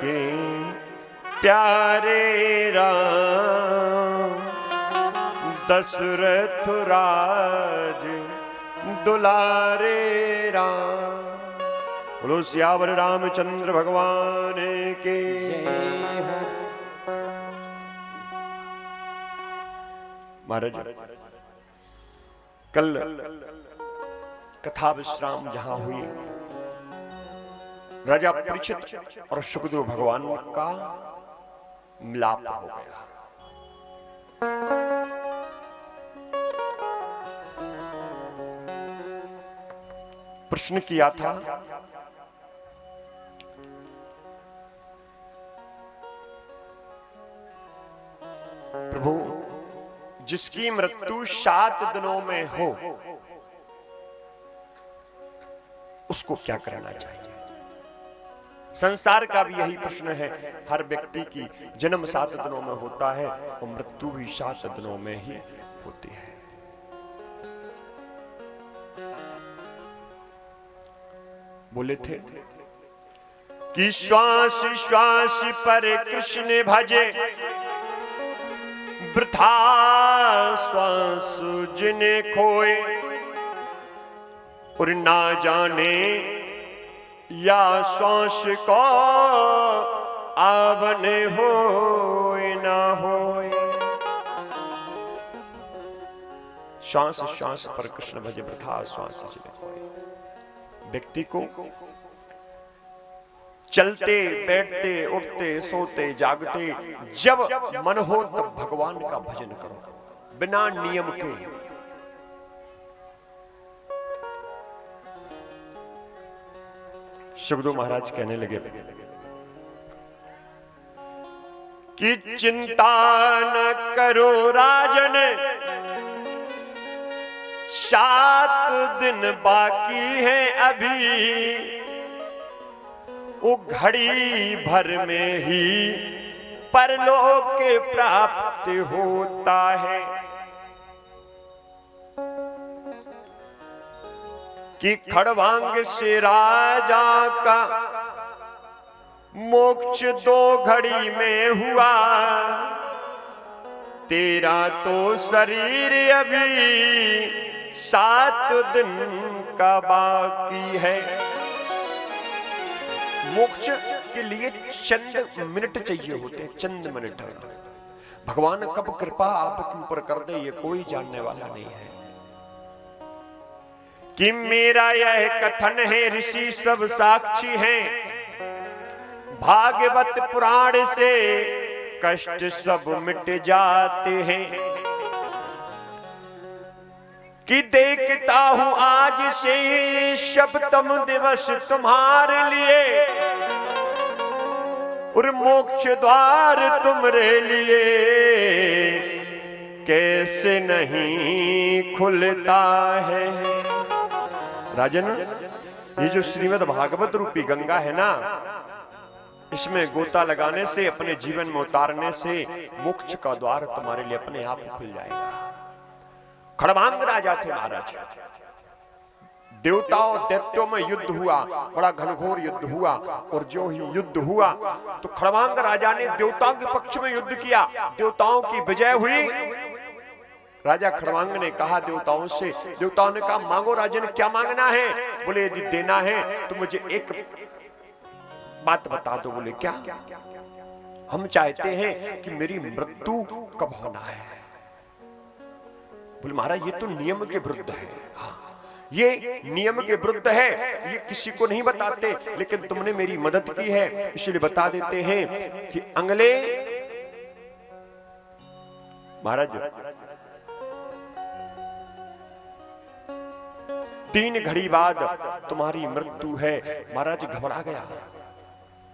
के प्यारे राम, दशरथ राज दुलारे राम। बोलो सियावर रामचंद्र भगवान के जय हो। महाराज कल कथा विश्राम जहां हुई, राजा परीक्षित और सुखदेव भगवान का मिलाप हो गया। प्रश्न किया था, प्रभु जिसकी मृत्यु 7 दिनों में हो उसको क्या करना चाहिए? संसार का भी यही प्रश्न है। हर व्यक्ति की जन्म 7 दिनों में होता है और मृत्यु भी 7 दिनों में ही होती है। बोले थे कि श्वास श्वास पर कृष्ण भजे, वृथा श्वास जिन्हें खोए, और ना जाने या श्वास को आवने होए ना होए। श्वास श्वास पर कृष्ण भजे, वृथा श्वास जिन्हें खोए। व्यक्ति को चलते बैठते उठते सोते जागते जब मन हो तब भगवान का भजन करो, बिना नियम के। सुखदेव महाराज कहने लगे कि चिंता न करो राजन, 7 दिन बाकी है अभी, वो घड़ी भर में ही परलोक के प्राप्त होता है। कि खड़वांग से राजा का मोक्ष 2 घड़ी में हुआ, तेरा तो शरीर अभी 7 दिन का बाकी है। मोक्ष के लिए चंद मिनट चाहिए होते, चंद मिनट। भगवान कब कृपा आपके ऊपर कर दे ये कोई जानने वाला नहीं है। कि मेरा यह कथन है, ऋषि सब साक्षी हैं, भागवत पुराण से कष्ट सब मिट जाते हैं। कि देखता हूं आज से सप्तम दिवस तुम्हारे लिए, और मोक्ष द्वार तुम्हारे लिए कैसे नहीं खुलता है। राजन, ये जो श्रीमद् भागवत रूपी गंगा है ना, इसमें गोता लगाने से, अपने जीवन में उतारने से मोक्ष का द्वार तुम्हारे लिए अपने आप खुल जाएगा। खड़वांग राजा थे महाराज, देवताओं दैत्यों में युद्ध हुआ, बड़ा घनघोर युद्ध हुआ, और जो ही युद्ध हुआ तो खड़वांग राजा ने देवताओं के पक्ष में युद्ध किया, देवताओं की विजय हुई। राजा खड़वांग ने कहा देवताओं से, देवताओं ने कहा मांगो राजन, क्या मांगना है? बोले यदि देना है तो मुझे एक बात बता दो। बोले क्या? हम चाहते हैं कि मेरी मृत्यु कब होना है। बोले महाराज ये तो नियम के विरुद्ध है। हाँ, ये नियम के विरुद्ध है, ये किसी को नहीं बताते, लेकिन तुमने मेरी मदद की है इसलिए बता देते हैं कि अगले महाराज 3 घड़ी बाद तुम्हारी मृत्यु है। महाराज घबरा गया,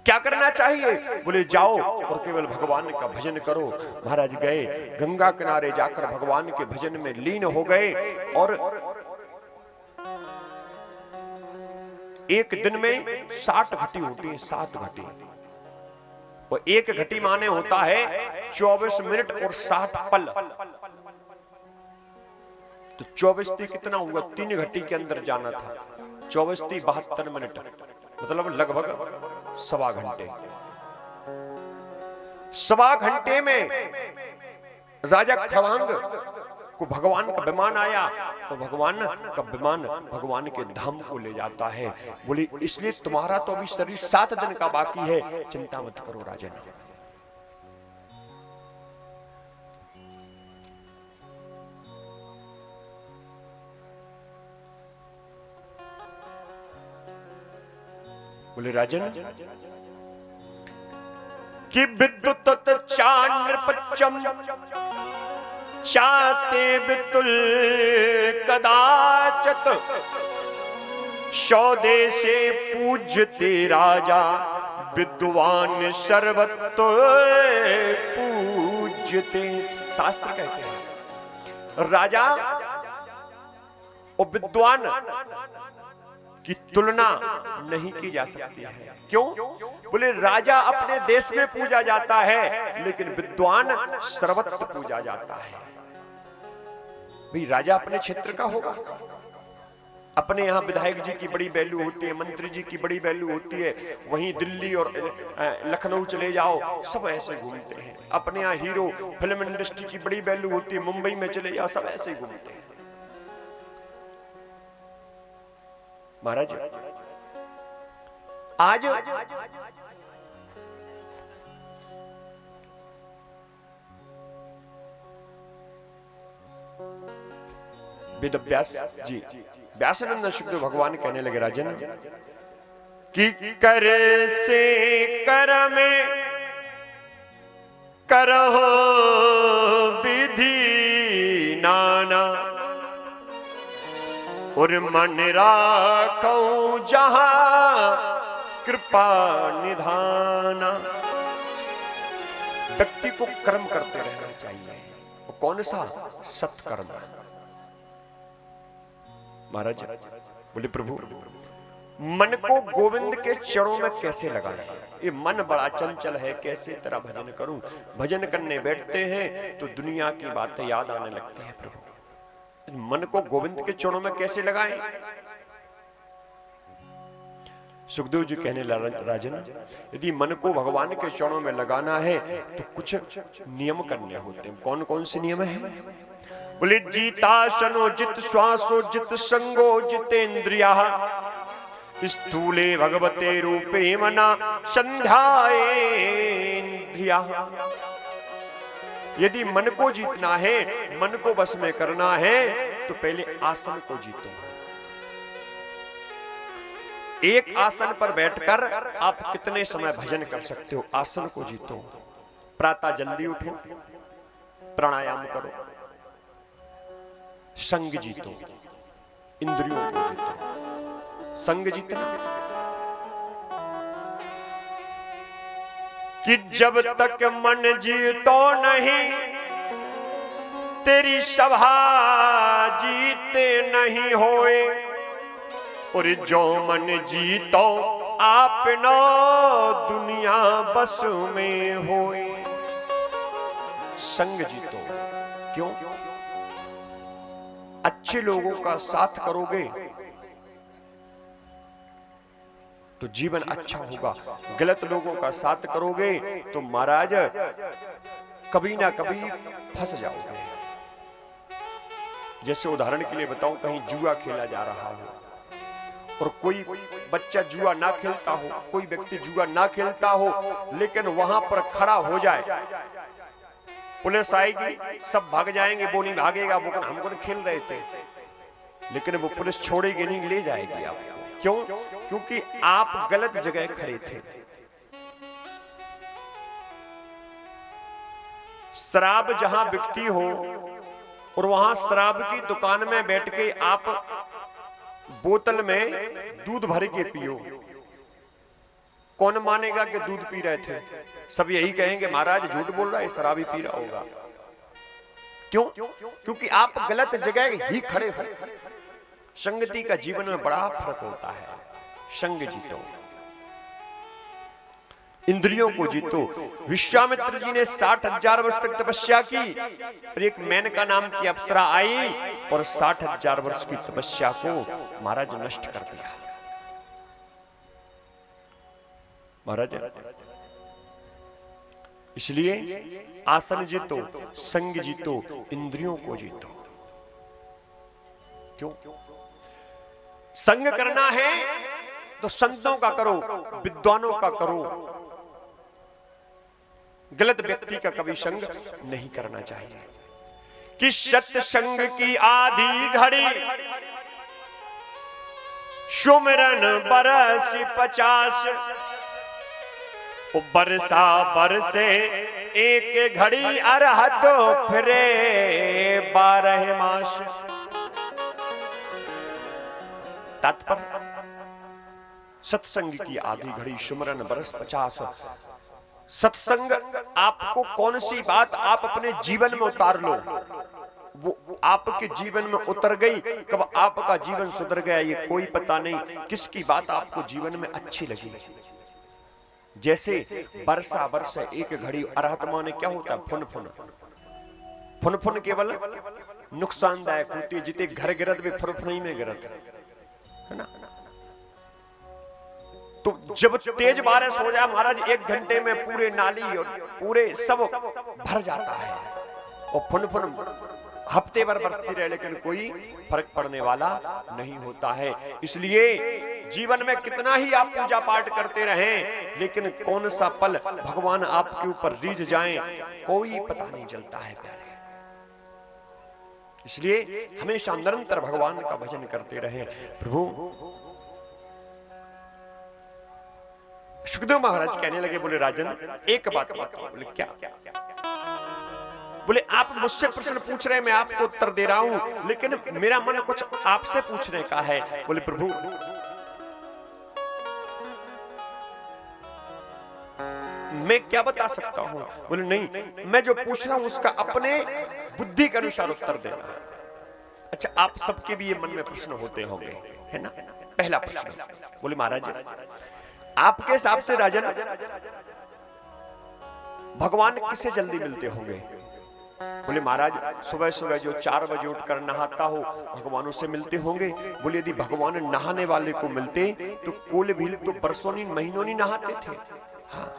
क्या करना चाहिए? बोले जाओ और केवल भगवान का भजन करो। महाराज गए, गंगा किनारे जाकर भगवान के भजन में लीन हो गए, और एक दिन में 60 घटी होती है, 7 घटी, और एक घटी माने होता है 24 मिनट और 60 पल। तो 24 थी कितना हुआ? 3 घटी के अंदर जाना था। 24 थी 72 मिनट, मतलब लगभग 1.25 घंटे। सवा घंटे में राजा खड़वांग को भगवान का विमान आया, तो भगवान का विमान भगवान के धाम को ले जाता है। बोले इसलिए तुम्हारा तो अभी शरीर 7 दिन का बाकी है, चिंता मत करो राजन। बोले राजन कि विद्युत चानृपच्चम चाते वितुल कदाचत स्वदेशे पूज्यते राजा विद्वान सर्वतो पूज्यते। शास्त्र कहते हैं राजा और विद्वान की तुलना नहीं की जा सकती है। क्यों? बोले राजा अपने देश में पूजा जाता है, लेकिन विद्वान सर्वत्र पूजा जाता है। भाई राजा अपने क्षेत्र का होगा, अपने यहाँ विधायक जी की बड़ी वैल्यू होती है, मंत्री जी की बड़ी वैल्यू होती है, वहीं दिल्ली और लखनऊ चले जाओ सब ऐसे घूमते हैं। अपने यहाँ हीरो फिल्म इंडस्ट्री की बड़ी वैल्यू होती है, मुंबई में चले जाओ सब ऐसे ही घूमते हैं। महाराज आज वेद व्यास जी व्यासानंद शुक्र भगवान कहने लगे राजन कि करे से कर में करहो विधि नाना और मन राखो जहां कृपा निधाना। व्यक्ति को कर्म करते रहना चाहिए। और कौन सा? सत्कर्म। महाराज बोले प्रभु मन को गोविंद के चरणों में कैसे लगाएं? ये मन बड़ा चंचल है, कैसे तेरा भजन करूं? भजन करने बैठते हैं तो दुनिया की बातें याद आने लगती है। प्रभु मन को गोविंद के चरणों में कैसे लगाएं? सुखदेव जी कहने राजन यदि मन को भगवान के चरणों में लगाना है तो कुछ नियम करने होते हैं। कौन कौन से नियम है? बोले जीतासनो जित श्वासो जित संगो जितेन्द्रिया स्थूले भगवते रूपे मना संध्याएन्द्रिया। यदि मन को जीतना है, मन को बस में करना है तो पहले आसन को जीतो। एक आसन पर बैठकर आप कितने समय भजन कर सकते हो? आसन को जीतो। प्रातः जल्दी उठो, प्राणायाम करो, संग जीतो, इंद्रियों को जीतो। संग जीतना कि जब तक मन जीतो नहीं तेरी सभा जीते नहीं होए, और जो मन जीतो आपनो दुनिया बस में होए। संग जीतो। क्यों? अच्छे लोगों का साथ करोगे तो जीवन अच्छा होगा। गलत लोगों का साथ करोगे तो महाराज कभी ना कभी फंस जाओगे। जैसे उदाहरण के लिए बताऊं, कहीं जुआ खेला जा रहा हो और कोई बच्चा जुआ ना खेलता हो, कोई व्यक्ति जुआ ना खेलता हो, लेकिन वहां पर खड़ा हो जाए, पुलिस आएगी, सब भाग जाएंगे, वो नहीं भागेगा, वो हमको खेल रहे थे, लेकिन वो पुलिस छोड़ेगी नहीं, ले जाएगी आपको। क्यों? क्योंकि आप गलत जगह खड़े थे। शराब जहां बिकती हो और वहां शराब की दुकान में बैठ के आप बोतल में दूध भर के पियो, कौन मानेगा कि दूध पी रहे थे? सब यही कहेंगे महाराज झूठ बोल रहा है, शराबी पी रहा होगा। क्यों? क्योंकि आप गलत जगह ही खड़े हो। संगति का जीवन में बड़ा फर्क होता है। संग जीतो, इंद्रियों को जीतो। विश्वामित्र जी ने 60,000 वर्ष तक तपस्या की, और एक मेनका नाम की अप्सरा आई और 60,000 वर्ष की तपस्या को महाराज नष्ट कर दिया। महाराज इसलिए आसन जीतो, संग जीतो, इंद्रियों को जीतो। क्यों? संग करना है तो संतों का करो, विद्वानों का करो। गलत व्यक्ति का कभी संग नहीं करना चाहिए। कि सत्संग की आधी घड़ी सुमिरन बरस 50, बरसा बरसे एक घड़ी अरहत फिरे 12 मास। तात्पर्य, सत्संग की आधी घड़ी सुमिरन बरस 50। सत्संग आपको कौन सी बात आप अपने जीवन में उतार लो, वो आपके जीवन में उतर गई, कब आपका जीवन सुधर गया ये कोई पता नहीं। किसकी बात आपको जीवन में अच्छी लगी। जैसे बरसा बरसा एक घड़ी, अरहत माने क्या होता है? फुन फुन। फुन फुन केवल नुकसानदायक होती है, जिते घर गिरत भी फुन फुन ही में गिरत है ना। तो जब तेज बारिश हो जाए महाराज, 1 घंटे में पूरे नाली और पूरे सब भर जाता है, और फुन फुन हफ्ते भर बरसती रहे, लेकिन कोई फर्क पड़ने वाला नहीं होता है। इसलिए जीवन में कितना ही आप पूजा पाठ करते रहें, लेकिन कौन सा पल भगवान आपके ऊपर रीझ जाएं, कोई पता नहीं चलता है प्यारे। इसलिए हमेशा निरंतर भगवान का भजन करते रहें। प्रभु सुखदेव महाराज कहने लगे, बोले राजन एक बात बताओ। बोले क्या? बोले आप मुझसे प्रश्न पूछ रहे हैं, मैं आपको उत्तर दे रहा हूं, लेकिन मेरा मन कुछ आपसे पूछने का है। बोले प्रभु मैं क्या बता सकता हूं? बोले नहीं, मैं जो पूछ रहा हूं उसका अपने बुद्धि के अनुसार उत्तर देना। अच्छा, आप सबके भी ये मन में प्रश्न होते होंगे, है ना? पहला प्रश्न, बोले महाराज आपके हिसाब से राजन भगवान किसे जल्दी मिलते होंगे? बोले महाराज सुबह सुबह जो 4 बजे उठकर नहाता हो भगवानों से मिलते होंगे। बोले यदि भगवान नहाने वाले को मिलते तो कोल भील तो बरसों नहीं महीनों नहीं नहाते थे। हाँ,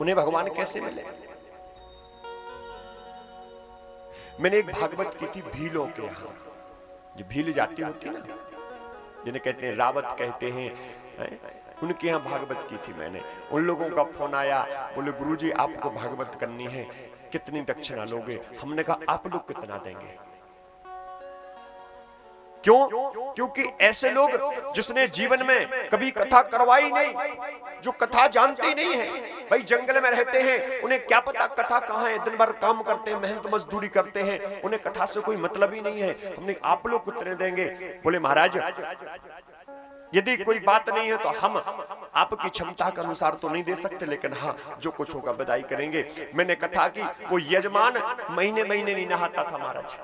उन्हें भगवान कैसे मिले? मैंने एक भागवत की थी भीलों के यहाँ, जो भील जाती होती ना, जिन्हें कहते हैं रावत कहते हैं, उनके यहाँ भागवत की थी मैंने। उन लोगों का फोन आया, बोले गुरुजी आपको भागवत करनी है, कितनी दक्षिणा लोगे? हमने कहा आप लोग कितना देंगे? क्यों? क्योंकि ऐसे लोग जिसने जीवन में कभी कथा करवाई नहीं, जो कथा जानते ही नहीं है, भाई जंगल में रहते हैं, उन्हें क्या पता कथा कहाँ है, दिन भर काम करते हैं, मेहनत मजदूरी करते हैं, उन्हें कथा से कोई मतलब ही नहीं है। हमने आप लोग कितने देंगे? बोले महाराज यदि कोई बात नहीं है तो हम आपकी क्षमता के अनुसार तो नहीं दे सकते, लेकिन हाँ जो कुछ होगा बधाई करेंगे। मैंने कथा की, वो यजमान महीने महीने नहीं नहाता था महाराज।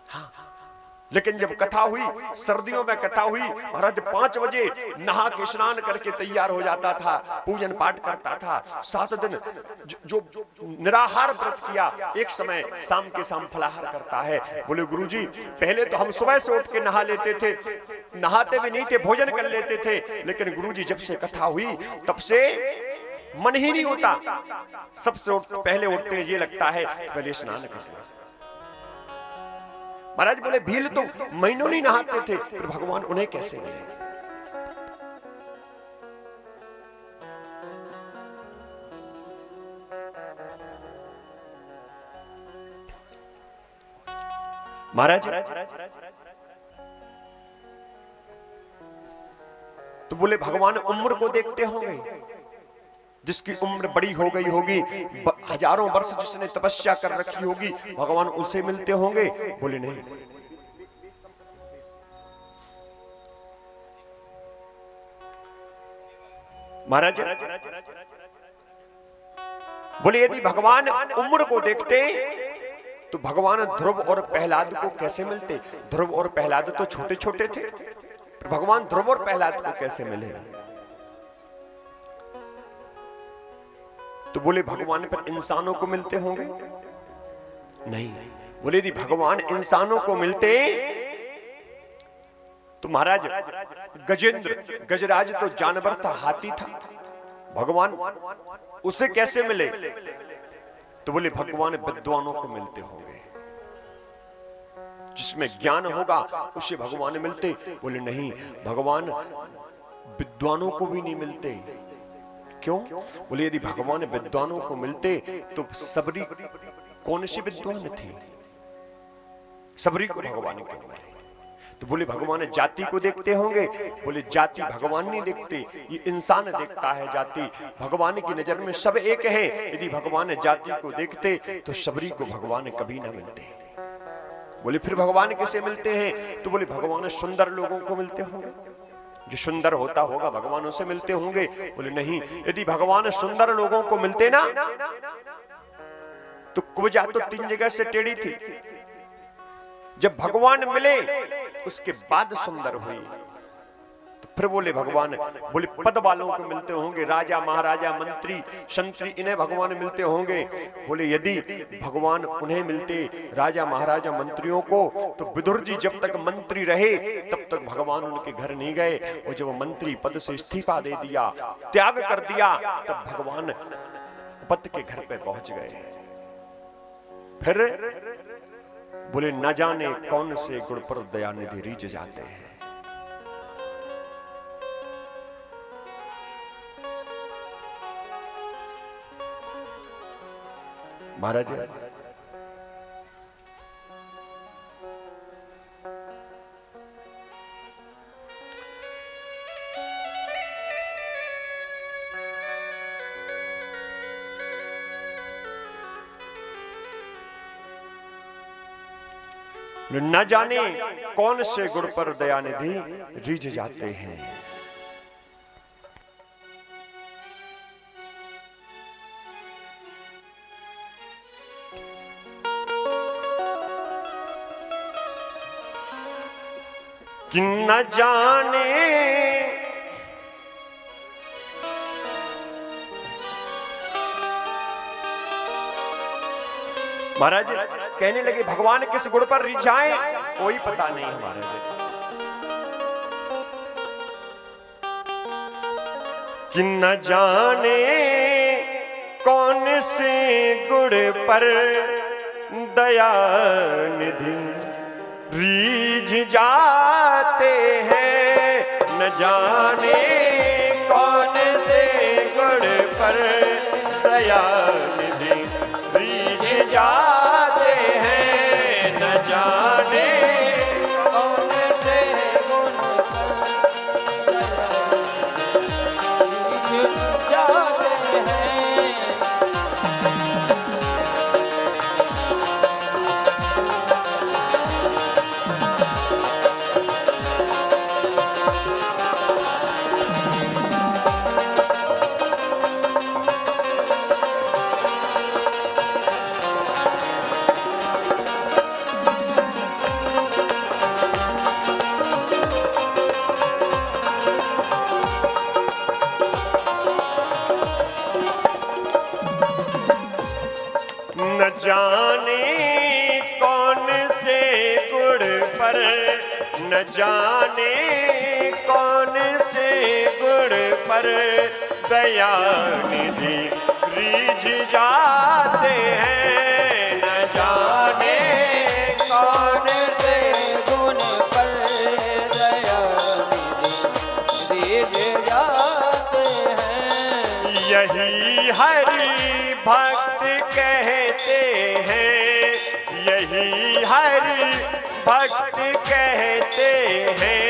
हाँ, लेकिन जब कथा हुई, सर्दियों में कथा हुई, महाराज 5 बजे नहा के स्नान करके तैयार हो जाता था, पूजन पाठ करता था। 7 दिन जो निराहार व्रत किया, एक समय शाम के शाम फलाहार करता है। बोले गुरुजी पहले तो हम सुबह से उठ के नहा लेते थे, नहाते भी नहीं थे, भोजन कर लेते थे, लेकिन गुरुजी जब से कथा हुई तब से मन ही नहीं होता। सबसे पहले उठते ये लगता है पहले स्नान कर लें। महाराज बोले भील तो महीनों नहीं नहाते थे, फिर भगवान उन्हें कैसे मिले? महाराज तो बोले भगवान उम्र को देखते होंगे, जिसकी उम्र बड़ी हो गई होगी, हजारों वर्ष जिसने तपस्या कर रखी होगी, भगवान उनसे मिलते होंगे? बोले नहीं। महाराज बोले यदि भगवान उम्र को देखते तो भगवान ध्रुव और प्रहलाद को कैसे मिलते? ध्रुव और प्रहलाद तो छोटे छोटे थे, भगवान ध्रुव और प्रहलाद को कैसे मिले? तो बोले भगवान पर इंसानों को मिलते होंगे? नहीं। बोले यदि भगवान इंसानों को मिलते तो महाराज गजेंद्र गजराज तो जानवर था, हाथी था, भगवान उसे कैसे मिले? तो बोले भगवान विद्वानों को मिलते होंगे, जिसमें ज्ञान होगा उसे भगवान मिलते। बोले नहीं, भगवान विद्वानों को भी नहीं मिलते। क्यों? बोले यदि भगवान विद्वानों को मिलते तो सबरी कौन सी विद्वान थी? सबरी को भगवान क्यों मिले? तो बोले भगवान जाति को देखते होंगे। बोले जाति भगवान नहीं देखते, ये इंसान देखता है जाति। भगवान की नजर में सब एक है। यदि भगवान जाति को देखते तो सबरी को भगवान कभी ना मिलते। बोले फिर भगवान किसे मिलते हैं? तो बोले भगवान सुंदर लोगों को मिलते होंगे, जो सुंदर होता होगा भगवान उसे मिलते होंगे। बोले नहीं, यदि भगवान सुंदर लोगों को मिलते ना तो कुब्जा तो 3 जगह से टेढ़ी थी। जब भगवान मिले उसके बाद सुंदर हुई। तो फिर बोले भगवान, बोले पद वालों को मिलते होंगे, राजा महाराजा मंत्री संतरी, इन्हें भगवान मिलते होंगे। बोले यदि भगवान उन्हें मिलते, राजा महाराजा मंत्रियों को, तो विदुर जी जब तक मंत्री रहे तब तक भगवान उनके घर नहीं गए। और जब मंत्री पद से इस्तीफा दे दिया, त्याग कर दिया, तब भगवान पद के घर पे पहुंच गए। फिर बोले न जाने कौन से गुण पर दयानिधि रीझ जाते हैं। महाराज न जाने कौन से गुण पर दयानिधि रीझ जाते हैं। कि न जाने महाराज कहने लगे भगवान किस गुण पर रिझाएं, कोई पता नहीं हमारे। कि न जाने कौन से गुण पर दयानिधि रीझ जाते हैं। न जाने कौन से गुण पर दयानिधि रीझ जाते हैं। न जाने कौन से गुण पर रीझ जाते हैं। न जाने कौन से गुण पर, न जाने कौन से गुण पर दयानिधि रीझ जाते हैं। न जाने कौन से गुण पर दयानिधि रीझ जाते हैं। यही हरि भक्त कहते हैं, यही हरि भक्त कहते हैं,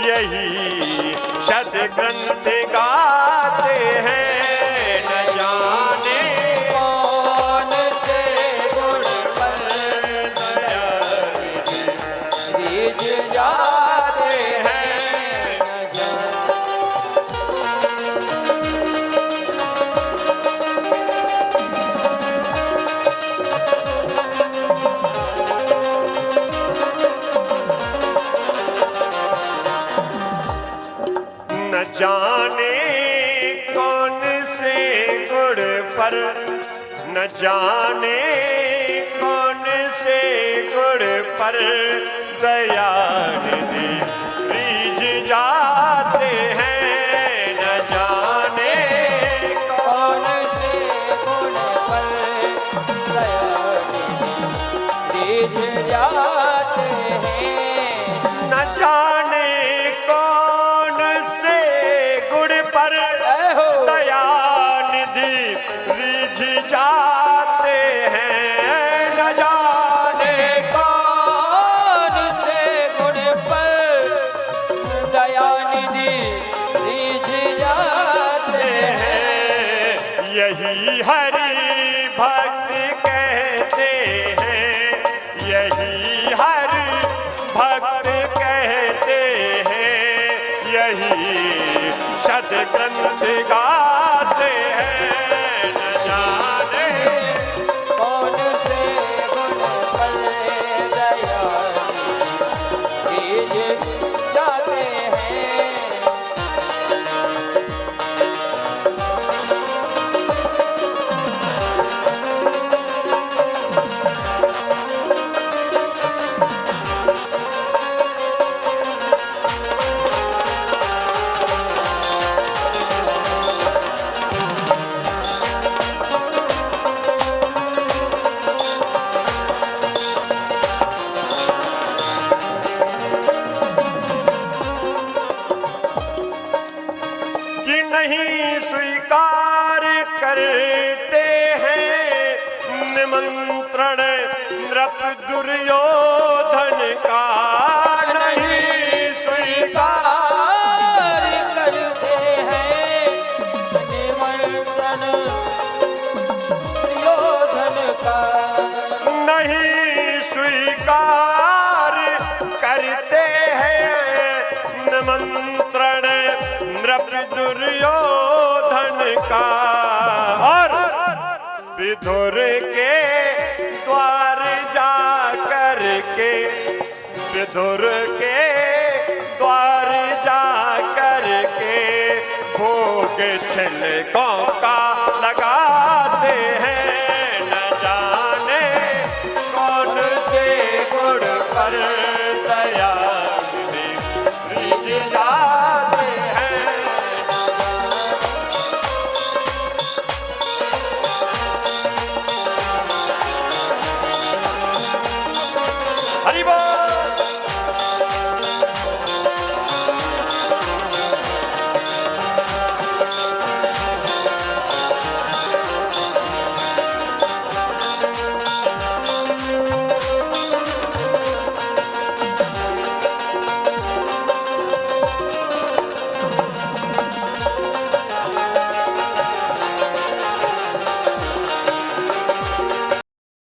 यही सदग्रंथ गाते हैं। न जाने कौन से गुण पर दयानिधि रीझ जाते हैं। न जाने न जाने कौन से गुण पर, न जाने कौन से गुण पर दयानिधि रीझ जाते हैं। न जाने यही हरि भक्त कहते हैं, यही हरि भक्त कहते हैं, यही सदग्रंथ गाते हैं। न जाने कौन से गुण पर दयालु कीज जाते हैं। कि नहीं स्वीकार करते हैं निमंत्रण नृप दुर्योधन का, नहीं स्वीकार करते हैं निमंत्रण दुर्योधन का, नहीं स्वीकार करते हैं निमंत्रण नृप दुर्योधन का, और विदुर के द्वार जा करके, विदुर के द्वार जा करके भोग छिलकों का लगाते हैं। न जाने कौन से गुण पर